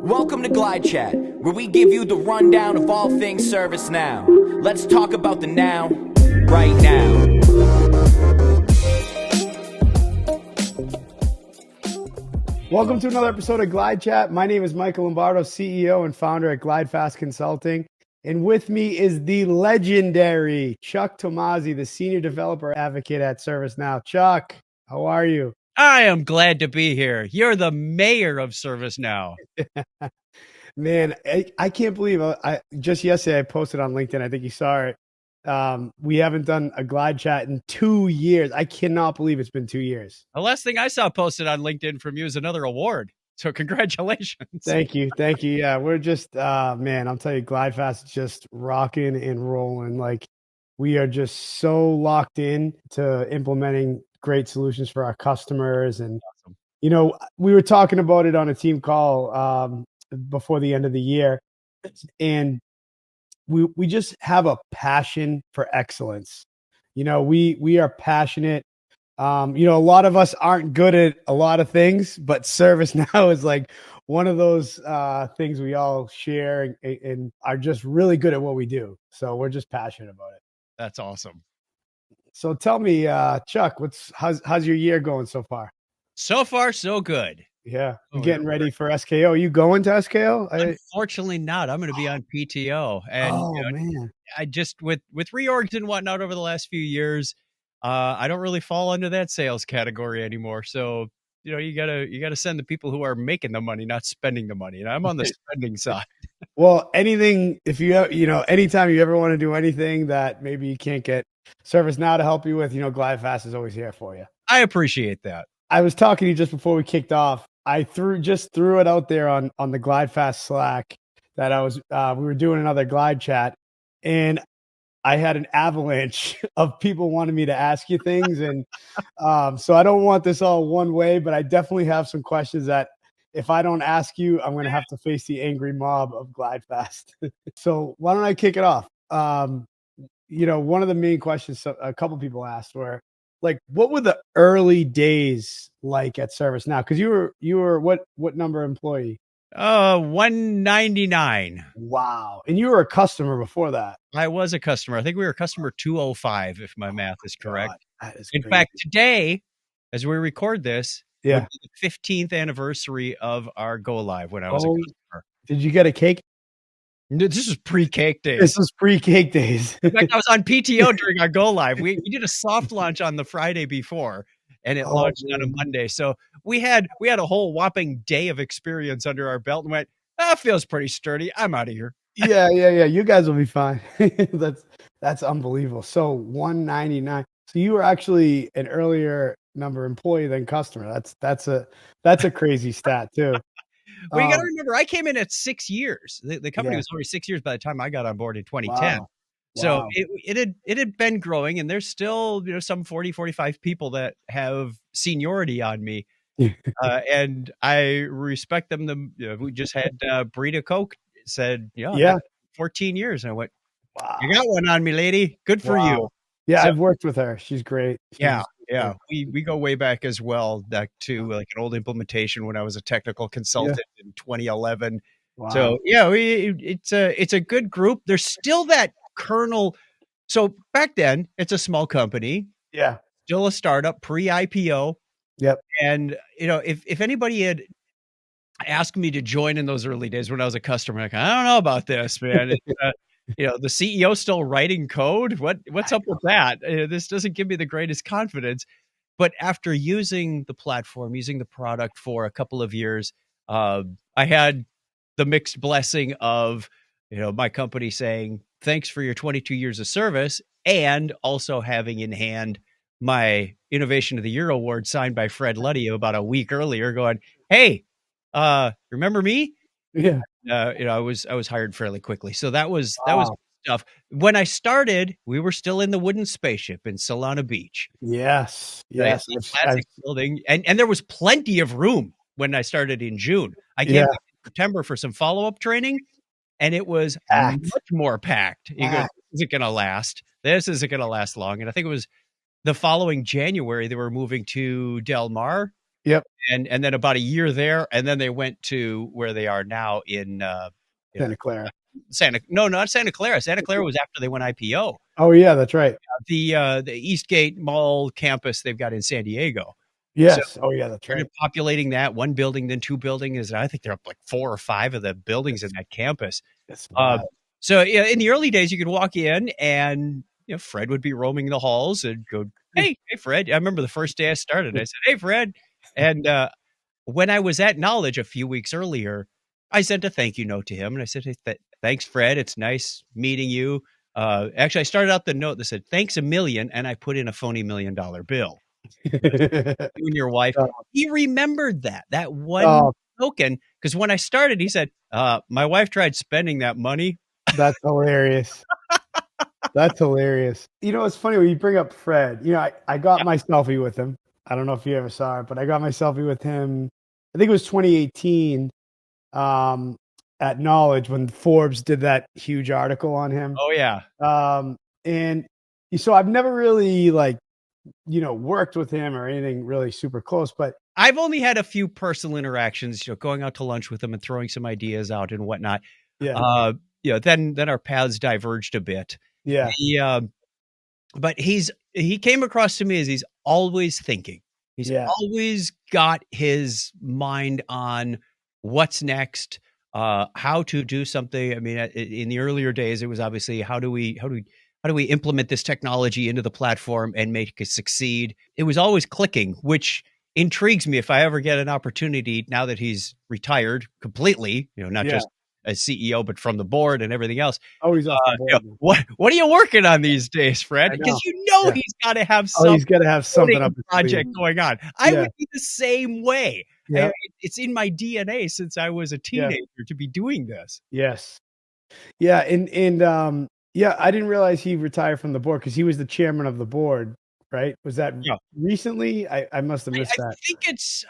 Welcome to GlideChat, where we give you the rundown of all things ServiceNow. Let's talk about the now, right now. Welcome to another episode of GlideChat. My name is Michael Lombardo, CEO and founder at GlideFast Consulting. And with me is the legendary Chuck Tomasi, the senior developer advocate at ServiceNow. Chuck, how are you? I am glad to be here. You're the mayor of ServiceNow. Man, I can't believe I just yesterday I posted on LinkedIn. I think you saw it. We haven't done a GlideChat in 2 years. I cannot believe it's been 2 years. The last thing I saw posted on LinkedIn from you is another award. So congratulations. Thank you. Thank you. Yeah, we're just, man, I'll tell you, GlideFast is just rocking and rolling. Like, we are just so locked in to implementing great solutions for our customers. And, Awesome. you know, we were talking about it on a team call before the end of the year. And we just have a passion for excellence. You know, we are passionate. You know, a lot of us aren't good at a lot of things, but ServiceNow is like one of those things we all share and are just really good at what we do. So we're just passionate about it. That's awesome. So tell me, Chuck, how's your year going so far? So far, so good. Yeah, you getting ready for SKO? You going to SKO? Unfortunately not. I'm going to be on PTO. And man, I just, with reorgs and whatnot over the last few years, I don't really fall under that sales category anymore. So, you know, you gotta send the people who are making the money, not spending the money. And I'm on the spending side. Well, anything, if anytime you ever want to do anything that maybe you can't get ServiceNow to help you with, you know, GlideFast is always here for you. I appreciate that. I was talking to you just before we kicked off. I threw it out there on the GlideFast Slack that we were doing another GlideChat, and I had an avalanche of people wanting me to ask you things. And so I don't want this all one way, but I definitely have some questions that if I don't ask you, I'm going to have to face the angry mob of GlideFast. So why don't I kick it off? You know, one of the main questions a couple people asked were like, what were the early days like at ServiceNow? Because you were what number employee? 199. Wow. And you were a customer before that. I was a customer. I think we were customer 205, if my math is correct. God, that is In crazy. fact, today, as we record this, Yeah. would be the 15th anniversary of our go live when I was a customer. Did you get a cake? This is pre-cake days. This was pre-cake days. In fact, I was on PTO during our go live. We did a soft launch on the Friday before, and it launched on a Monday. So we had a whole whopping day of experience under our belt and went, that feels pretty sturdy. I'm out of here. Yeah. You guys will be fine. That's unbelievable. So 199. So you were actually an earlier number employee than customer. That's a crazy stat too. Well, you got to remember, I came in at 6 years. The company was already 6 years by the time I got on board in 2010. Wow. So it had been growing, and there's still, you know, some 40, 45 people that have seniority on me. And I respect them. We just had Brita Coke said, 14 years. And I went, wow, you got one on me, lady. Good for you. Yeah, I've worked with her. She's great. Yeah. We go way back as well, back to like an old implementation when I was a technical consultant in 2011. Wow. So it's a good group. There's still that kernel. So back then, it's a small company. Yeah. Still a startup, pre-IPO. Yep. And you know, if anybody had asked me to join in those early days when I was a customer, like, I don't know about this, man. You know, the CEO still writing code. What's up with that? This doesn't give me the greatest confidence. But after using the platform, using the product for a couple of years, I had the mixed blessing of, you know, my company saying, thanks for your 22 years of service, and also having in hand my Innovation of the Year award signed by Fred Luddy about a week earlier, going, hey, remember me? Yeah. You know, I was hired fairly quickly. So that was stuff. When I started, we were still in the wooden spaceship in Solana Beach. Yes. Classic building. And there was plenty of room when I started in June. I came back in September for some follow-up training, and it was much more packed. You go, this isn't going to last. This isn't going to last long. And I think it was the following January, they were moving to Del Mar. Yep. And then about a year there, and then they went to where they are now in Santa Clara. not Santa Clara. Santa Clara was after they went IPO. Oh yeah, that's right. The Eastgate Mall campus they've got in San Diego. So Yes. Oh yeah, that's right. started populating that one building, then two buildings. I think they're up like 4 or 5 of the buildings in that campus. That's Uh, wild. so yeah, in the early days, you could walk in and Fred would be roaming the halls and go, hey, Fred. I remember the first day I started, I said, hey, Fred. And when I was at Knowledge a few weeks earlier, I sent a thank you note to him. And I said, hey, thanks, Fred. It's nice meeting you. Actually, I started out the note that said, thanks a million. And I put in a phony $1 million bill. You and your wife. Oh, He remembered that one oh, token. Because when I started, he said, my wife tried spending that money. that's hilarious. That's hilarious. It's funny when you bring up Fred. I got my selfie with him. I don't know if you ever saw it, but I got my selfie with him. I think it was 2018 at Knowledge when Forbes did that huge article on him. Oh, yeah. And so I've never really worked with him or anything really super close, but I've only had a few personal interactions, going out to lunch with him and throwing some ideas out and whatnot. yeah, Then our paths diverged a bit. yeah, But he came across to me as he's always thinking. He's yeah, always got his mind on what's next, how to do something. I mean, in the earlier days, it was obviously how do we implement this technology into the platform and make it succeed? It was always clicking, which intrigues me if I ever get an opportunity now that he's retired completely, not yeah. just as CEO, but from the board and everything else. Oh, he's off the board. What are you working on these days, Fred? I Because know. Yeah. he's got to have Oh, some he's got to have something coding up his project sleeve. going on. I Yeah. would be the same way. Yeah. It's in my DNA since I was a teenager to be doing this. Yes. Yeah. And yeah, I didn't realize he retired from the board because he was the chairman of the board, right? Was that Yeah. recently? I must have missed that.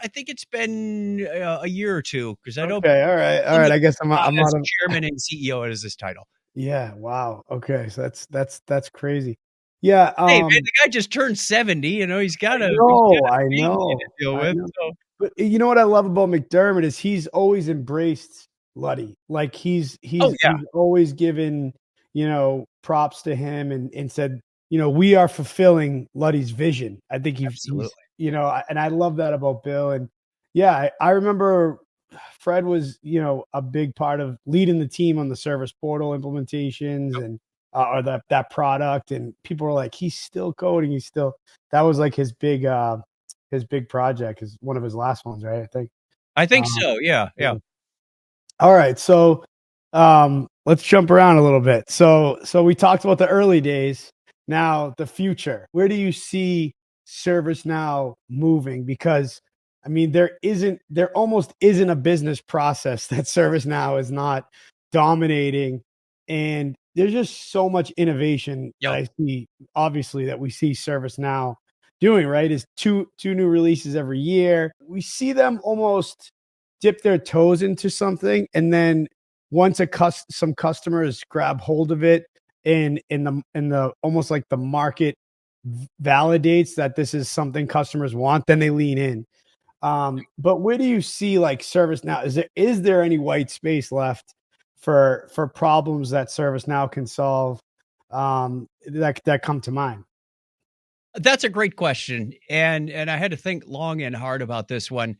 I think it's been a year or two because I don't. Okay. All right. I guess I'm as out of. chairman and CEO is this title. Yeah. Wow. Okay. So that's crazy. Yeah. Hey, man, the guy just turned 70. He's got a I family know. to deal I with. know. So. But you know what I love about McDermott is he's always embraced Luddy. Like he's Oh yeah. always given, props to him and said, we are fulfilling Luddy's vision. I think he's Absolutely. and I love that about Bill. And yeah, I remember Fred was, a big part of leading the team on the service portal implementations and or that product. And people were like, he's still coding. That was like his big project, is one of his last ones, right? I think so. Yeah. All right, so let's jump around a little bit. So we talked about the early days. Now the future. Where do you see ServiceNow moving? Because I mean, there almost isn't a business process that ServiceNow is not dominating, and there's just so much innovation that I see. Obviously, that we see ServiceNow doing, right, is two new releases every year. We see them almost dip their toes into something, and then once some customers grab hold of it, and in the almost like the market validates that this is something customers want, then they lean in. But where do you see like ServiceNow? Is there any white space left for problems that ServiceNow can solve that come to mind? That's a great question. And I had to think long and hard about this one.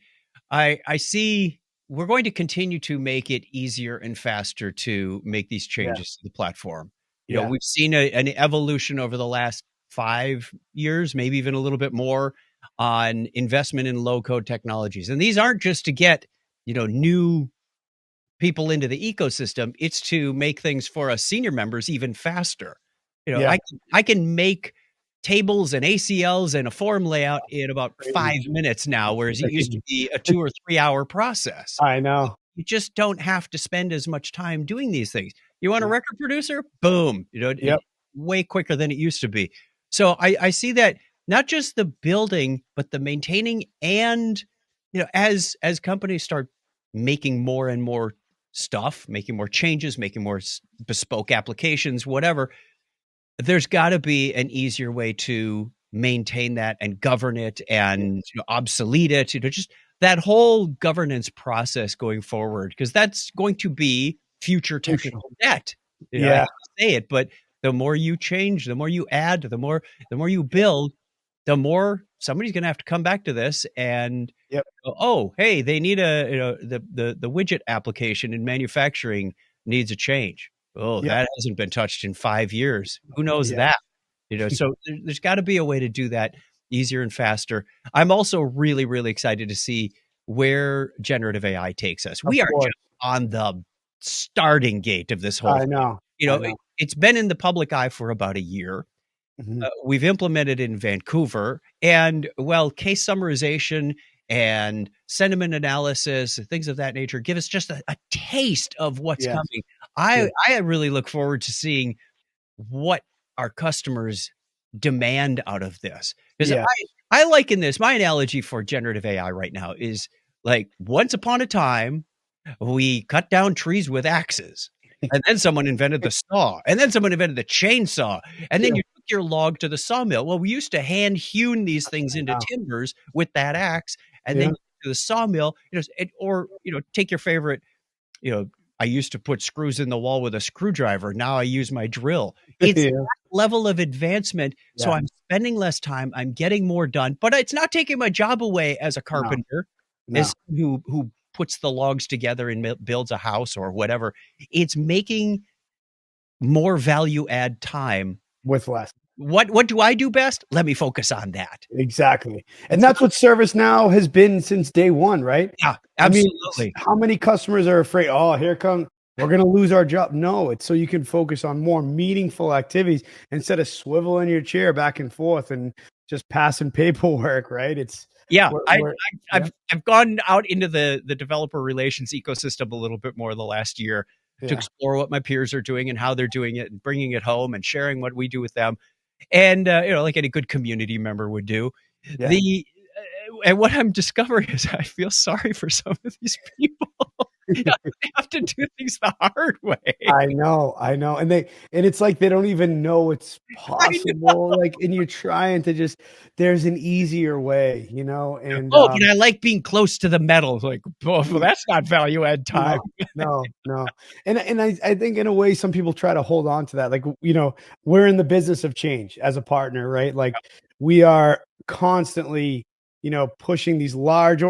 I see we're going to continue to make it easier and faster to make these changes to the platform. We've seen an evolution over the last 5 years, maybe even a little bit more, on investment in low code technologies. And these aren't just to get, new people into the ecosystem. It's to make things for us senior members even faster. I can make tables and ACLs and a form layout in about 5 minutes now, whereas it used to be a 2 or 3 hour process. I know. You just don't have to spend as much time doing these things. You want a record producer? Boom. Way quicker than it used to be. So I see that not just the building, but the maintaining and, as companies start making more and more stuff, making more changes, making more bespoke applications, whatever, there's got to be an easier way to maintain that and govern it and obsolete it, just that whole governance process going forward, because that's going to be future technical debt. I hate to say it, but the more you change, the more you add, the more you build, the more somebody's going to have to come back to this and Yep. go, oh, hey, they need the widget application in manufacturing needs a change. Oh, Yep. that hasn't been touched in 5 years. Who knows that? So there's got to be a way to do that easier and faster. I'm also really, really excited to see where generative AI takes us. We are just on the starting gate of this whole I thing. know. It's been in the public eye for about a year. We've implemented it in Vancouver, and case summarization and sentiment analysis, things of that nature, give us just a taste of what's coming. I really look forward to seeing what our customers demand out of this. Because I liken this, my analogy for generative AI right now is like, once upon a time, we cut down trees with axes. And then someone invented the saw, and then someone invented the chainsaw, and then you took your log to the sawmill. Well, we used to hand hewn these things into timbers with that axe, and then to the sawmill, take your favorite, I used to put screws in the wall with a screwdriver. Now I use my drill. It's that level of advancement. So I'm spending less time. I'm getting more done, but it's not taking my job away as a carpenter, as who puts the logs together and builds a house or whatever. It's making more value add time with less. What do I do best? Let me focus on that. Exactly. And that's what ServiceNow has been since day one, right? Yeah, absolutely. I mean, how many customers are afraid, oh, here come, we're going to lose our job? No, it's so you can focus on more meaningful activities instead of swiveling your chair back and forth and just passing paperwork, right? I've gone out into the developer relations ecosystem a little bit more the last year to explore what my peers are doing and how they're doing it and bringing it home and sharing what we do with them. And, like any good community member would do. And what I'm discovering is I feel sorry for some of these people. They have to do things the hard way. I know. And it's like they don't even know it's possible. Like, and you're trying to there's an easier way, and but I like being close to the metal. Like, well, that's not value add time. No. And I think in a way some people try to hold on to that. Like, we're in the business of change as a partner, right? Like we are constantly pushing these large,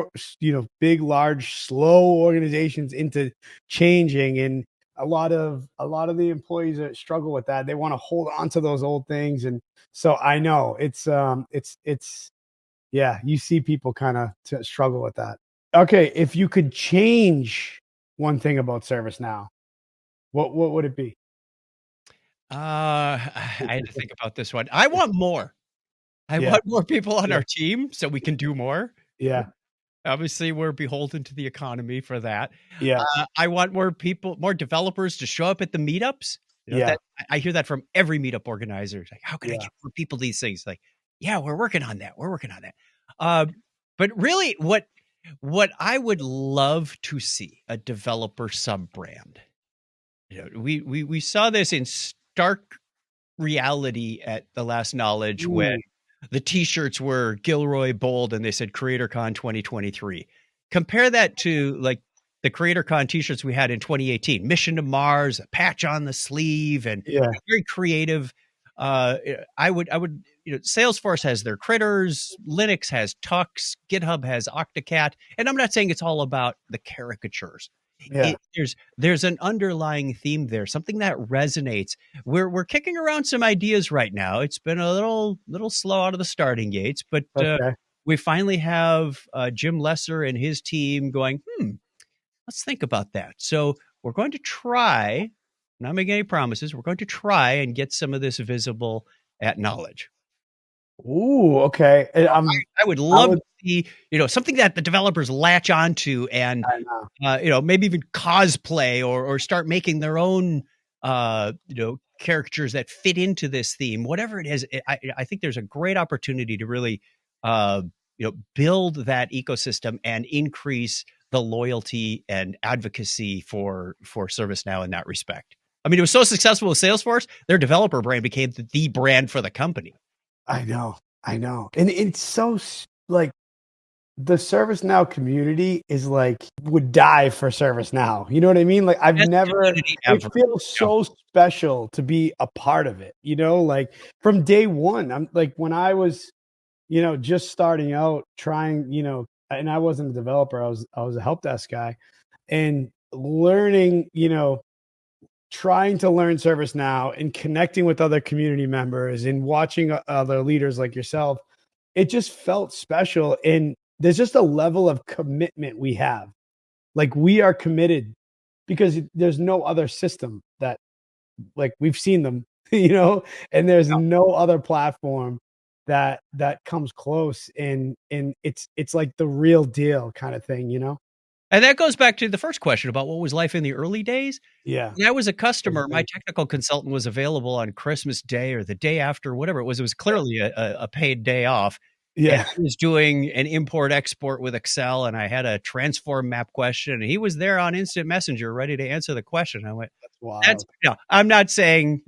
big, large, slow organizations into changing. And a lot of the employees that struggle with that, they want to hold on to those old things. And so I know it's you see people kind of struggle with that. Okay. If you could change one thing about ServiceNow, what would it be? I had to think about this one. I want more. I want more people on our team so we can do more. Yeah. Obviously, we're beholden to the economy for that. Yeah. I want more people, more developers to show up at the meetups. I hear that from every meetup organizer. Like, how can I get more people these things? Like, we're working on that. But really, what I would love to see, a developer sub-brand. We saw this in stark reality at the last Knowledge when the t-shirts were Gilroy bold and they said CreatorCon 2023. Compare that to like the CreatorCon t-shirts we had in 2018, Mission to Mars, a patch on the sleeve, and very creative. I would, Salesforce has their critters, Linux has Tux, GitHub has Octocat, and I'm not saying it's all about the caricatures. There's an underlying theme there, something that resonates. We're kicking around some ideas right now. It's been a little slow out of the starting gates, but we finally have Jim Lesser and his team going, let's think about that. So we're going to try, not making any promises, we're going to try and get some of this visible at Knowledge. Ooh, okay. I would love to see, something that the developers latch onto and, maybe even cosplay or start making their own, characters that fit into this theme, whatever it is. I think there's a great opportunity to really, build that ecosystem and increase the loyalty and advocacy for ServiceNow in that respect. I mean, it was so successful with Salesforce, their developer brand became the brand for the company. I know. I know. And it's so like the ServiceNow community is like would die for ServiceNow. You know what I mean? Like Best community it ever. feels Yeah. so special to be a part of it, like from day one. I'm like when I was, just starting out trying, and I wasn't a developer, I was a help desk guy and learning, trying to learn ServiceNow and connecting with other community members and watching other leaders like yourself, it just felt special. And there's just a level of commitment we have. Like we are committed because there's no other system that like we've seen them, and there's no other platform that comes close. And it's like the real deal kind of thing. And that goes back to the first question about what was life in the early days. Yeah. When I was a customer, my technical consultant was available on Christmas Day or the day after, whatever it was. It was clearly a paid day off. And Yeah. I was doing an import export with Excel, and I had a transform map question, and he was there on instant messenger ready to answer the question. I went, That's wild. I'm not saying,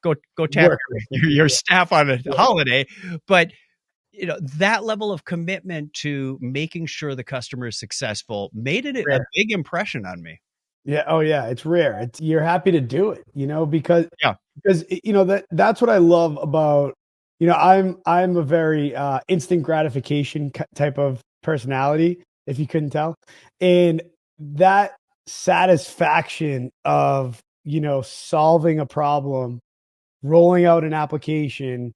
go tap Work with it. your staff on a Yeah. holiday, but that level of commitment to making sure the customer is successful made it a Rare. big impression on me. Yeah. Oh yeah. It's rare. You're happy to do it, because Yeah. that's what I love about, I'm a very instant gratification type of personality, if you couldn't tell. And that satisfaction of, solving a problem, rolling out an application,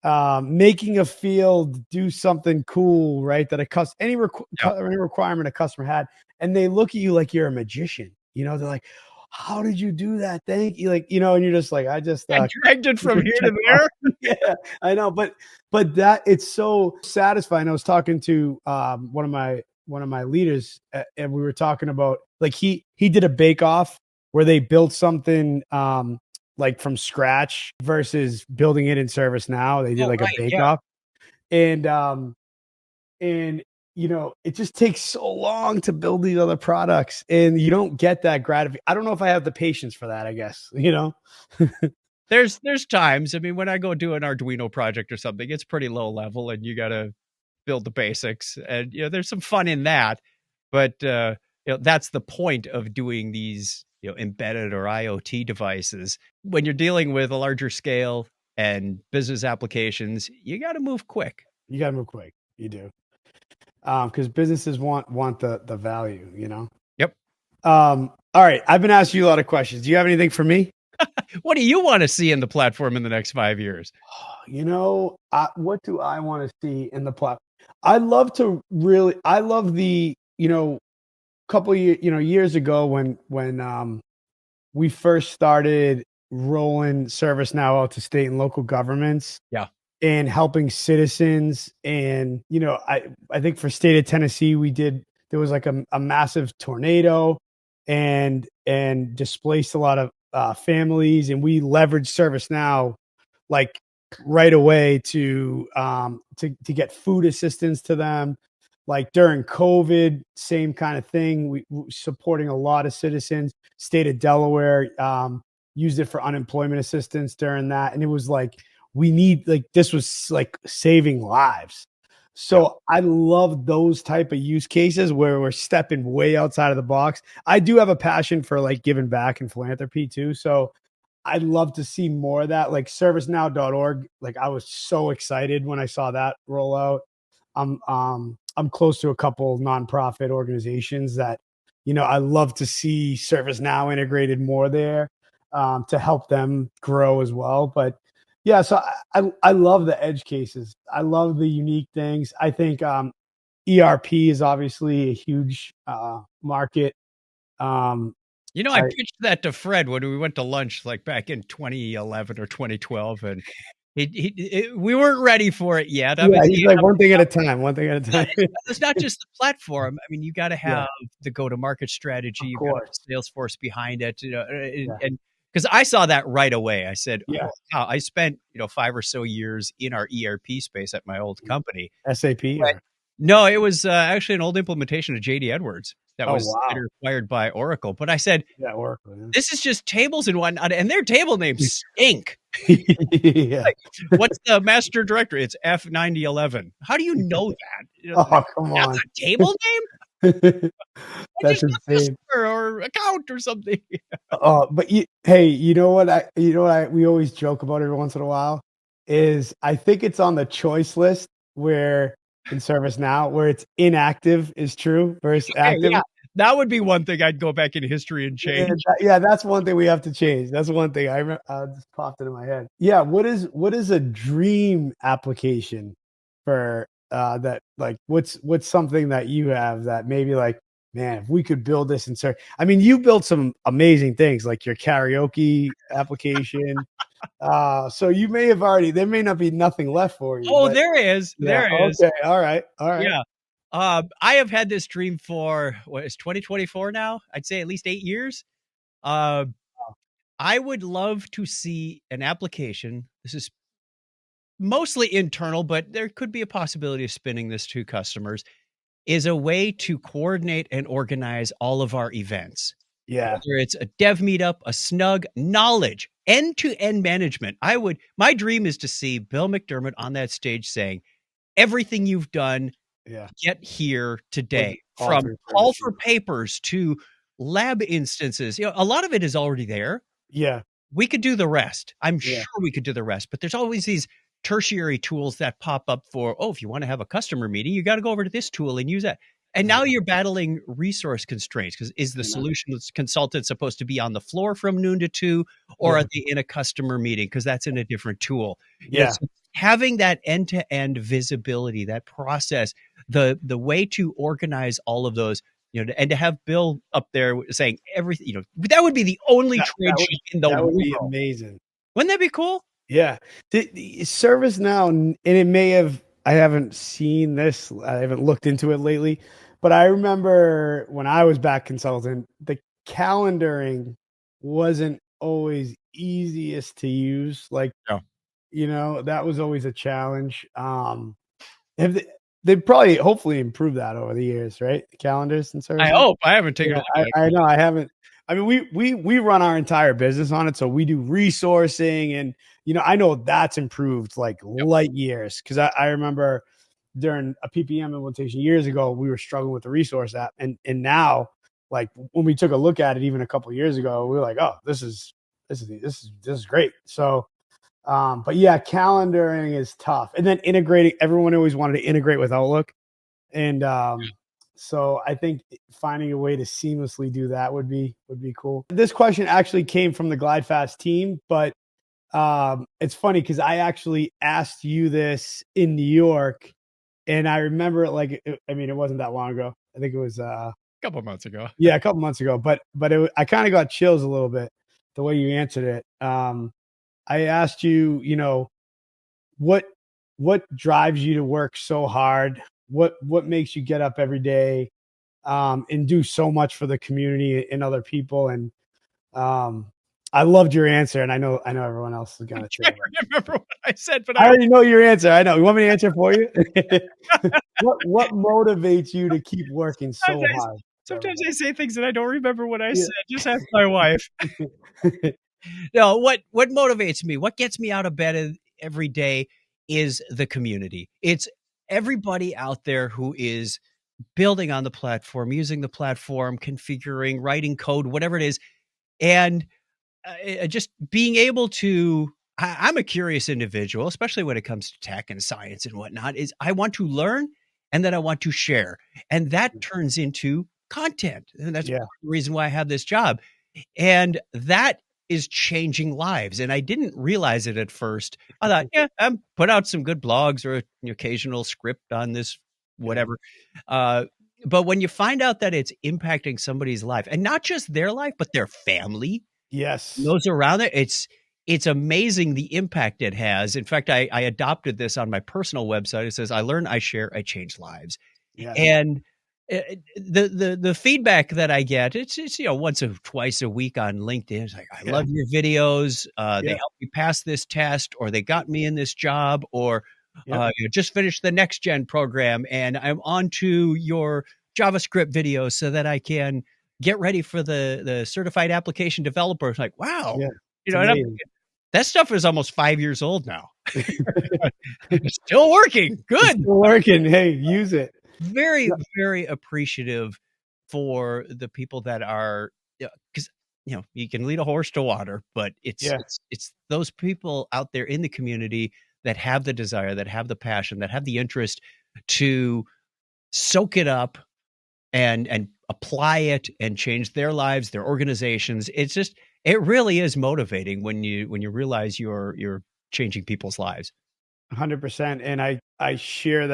making a field do something cool, right? That any requirement a customer had, and they look at you like you're a magician. They're like, "How did you do that? Thank you!" Like, and you're just like, "I just I dragged it from here to there. Yeah, I know, but that it's so satisfying. I was talking to one of my leaders, and we were talking about like he did a bake off where they built something like from scratch versus building it in ServiceNow. They did Oh, like a right, bake yeah. off, and it just takes so long to build these other products, and you don't get that gratification. I don't know if I have the patience for that. I guess There's times, I mean, when I go do an Arduino project or something, it's pretty low level and you got to build the basics, and there's some fun in that, but that's the point of doing these embedded or IoT devices. When you're dealing with a larger scale and business applications, you got to move quick. You got to move quick. You do, because businesses want the value. Yep. All right, I've been asking you a lot of questions. Do you have anything for me? What do you want to see in the platform in the next 5 years? What do I want to see in the platform? I love the, couple of years ago when we first started rolling ServiceNow out to state and local governments. Yeah. And helping citizens. And, I think for state of Tennessee, there was like a massive tornado and displaced a lot of families. And we leveraged ServiceNow like right away to get food assistance to them. Like during COVID, same kind of thing. We supporting a lot of citizens. State of Delaware used it for unemployment assistance during that. And it was like, this was like saving lives. So I love those type of use cases where we're stepping way outside of the box. I do have a passion for like giving back and philanthropy too. So I'd love to see more of that, like servicenow.org. Like I was so excited when I saw that roll out. I'm close to a couple nonprofit organizations that, I love to see ServiceNow integrated more there to help them grow as well. But yeah, so I love the edge cases. I love the unique things. I think ERP is obviously a huge market. I pitched that to Fred when we went to lunch, like back in 2011 or 2012, and we weren't ready for it yet. Yeah, he's like one thing at a time. One thing at a time. It's not just the platform. I mean, you got to have the go-to-market strategy. You got the sales force behind it. And because I saw that right away, I said, "Oh, wow, I spent 5 or so years in our ERP space at my old company, SAP." No, it was actually an old implementation of JD Edwards that was later acquired by Oracle. But I said, Oracle. Yeah. This is just tables and whatnot, and their table names stink. Yeah. Like, what's the master directory? It's F9011. How do you know that? Oh, come That's on. a table name? I That's just got insane. customer or account or something. But you know what we always joke about every once in a while is I think it's on the choice list where in ServiceNow where it's inactive is true versus Okay, active. yeah. That would be one thing I'd go back in history and Yeah, change. that's one thing we have to change. That's one thing just popped into my head. Yeah, what is a dream application for that like what's something that you have that maybe like man, if we could build this in I mean, you built some amazing things like your karaoke application. So you may have already there may not be nothing left for you, Oh, but there is. yeah, There is. okay. All right. All right. Yeah. I have had this dream for what is 2024 now? I'd say at least 8 years. Uh, I would love to see an application. This is mostly internal, but there could be a possibility of spinning this to customers. Is a way to coordinate and organize all of our events. Yeah. Whether it's a dev meetup, a snug, knowledge, end-to-end management. My dream is to see Bill McDermott on that stage saying, everything you've done, Yeah. get here Or today. all From through call service. for papers to lab instances. A lot of it is already there. Yeah. We could do the rest. I'm Yeah. sure we could do the rest, but there's always these tertiary tools that pop up for, oh, if you want to have a customer meeting, you got to go over to this tool and use that. And now Yeah. you're battling resource constraints because is the I know. solutions consultant supposed to be on the floor from noon to 2, or Yeah. are they in a customer meeting? Because that's in a different tool. Yeah. So having that end-to-end visibility, that process, the way to organize all of those, and to have Bill up there saying everything, that would be the only That trade would show in the that would be world. amazing. Wouldn't that be cool? Yeah. The ServiceNow, and it may have I haven't seen this, I haven't looked into it lately, but I remember when I was back consultant, the calendaring wasn't always easiest to use. Like, No. that was always a challenge. Have they probably hopefully improved that over the years, right? The calendars and I ServiceNow? hope. I haven't taken a Yeah, look at it. I know I haven't. I mean, we run our entire business on it, so we do resourcing, and I know that's improved like Yep. light years because I remember during a PPM implementation years ago, we were struggling with the resource app, and now like when we took a look at it even a couple of years ago, we were like, oh, this is great. So, but yeah, calendaring is tough, and then integrating. Everyone always wanted to integrate with Outlook, and so I think finding a way to seamlessly do that would be cool. This question actually came from the GlideFast team, but it's funny because I actually asked you this in New York, and I remember it like I mean it wasn't that long ago. I think it was A couple months ago. yeah, a couple months ago, but I kind of got chills a little bit the way you answered it. I asked you, what drives you to work so hard? What makes you get up every day and do so much for the community and other people? And I loved your answer, and I know everyone else is gonna say I it. remember what I said, but I already know your answer. I know. You want me to answer for you? What motivates you to keep working so sometimes, hard every sometimes I say things that I don't remember what I day? said. Just ask my wife. No, what motivates me, what gets me out of bed every day is the community. It's everybody out there who is building on the platform, using the platform, configuring, writing code, whatever it is, and just being able to. I'm a curious individual, especially when it comes to tech and science and whatnot. Is I want to learn, and then I want to share, and that turns into content, and that's Yeah. the reason why I have this job. And that is changing lives. And I didn't realize it at first. I thought, yeah, I'm put out some good blogs or an occasional script on this, Yeah. whatever. Uh, but when you find out that it's impacting somebody's life, and not just their life, but their family, Yes. those around it, it's amazing the impact it has. In fact, I adopted this on my personal website. It says, I learn, I share, I change lives. Yes. And the feedback that I get, it's once or twice a week on LinkedIn. It's like, I Yeah. love your videos. They Yeah. helped me pass this test, or they got me in this job, or Yep. just finished the next gen program, and I'm on to your JavaScript videos so that I can get ready for the certified application developer. It's like, wow, Yeah. It's and I'm amazing. That stuff is almost 5 years old now. It's still working. Good. Still working. Hey, use it. Very, very appreciative for the people that are, because you can lead a horse to water, but it's those people out there in the community that have the desire, that have the passion, that have the interest to soak it up and apply it and change their lives, their organizations. It really is motivating when you realize you're changing people's lives. 100%. And I share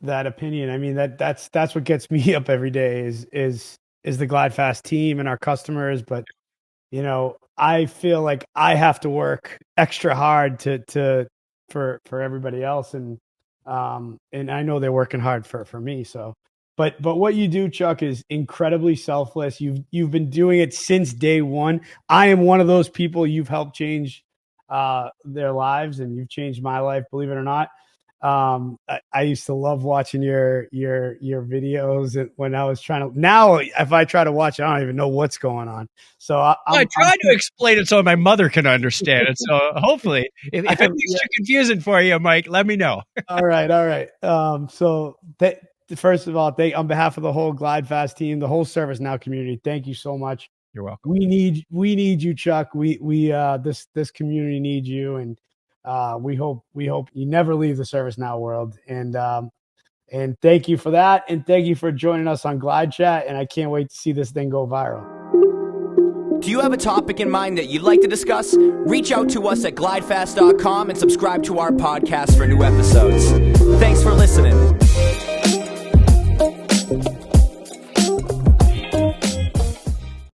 that opinion. I mean, that's what gets me up every day is the GlideFast team and our customers. But, I feel like I have to work extra hard for everybody else. And I know they're working hard for me. So, but what you do, Chuck, is incredibly selfless. You've been doing it since day one. I am one of those people you've helped change their lives, and you've changed my life, believe it or not. I used to love watching your videos when I was trying to. Now, if I try to watch it, I don't even know what's going on. So I try to explain it so my mother can understand it. So hopefully, if it makes too confusing for you, Mike, let me know. All right. First of all, on behalf of the whole GlideFast team, the whole ServiceNow community, thank you so much. You're welcome. We need you, Chuck. This community needs you, and we hope you never leave the ServiceNow world. And thank you for that, and thank you for joining us on GlideChat. And I can't wait to see this thing go viral. Do you have a topic in mind that you'd like to discuss? Reach out to us at glidefast.com and subscribe to our podcast for new episodes. Thanks for listening.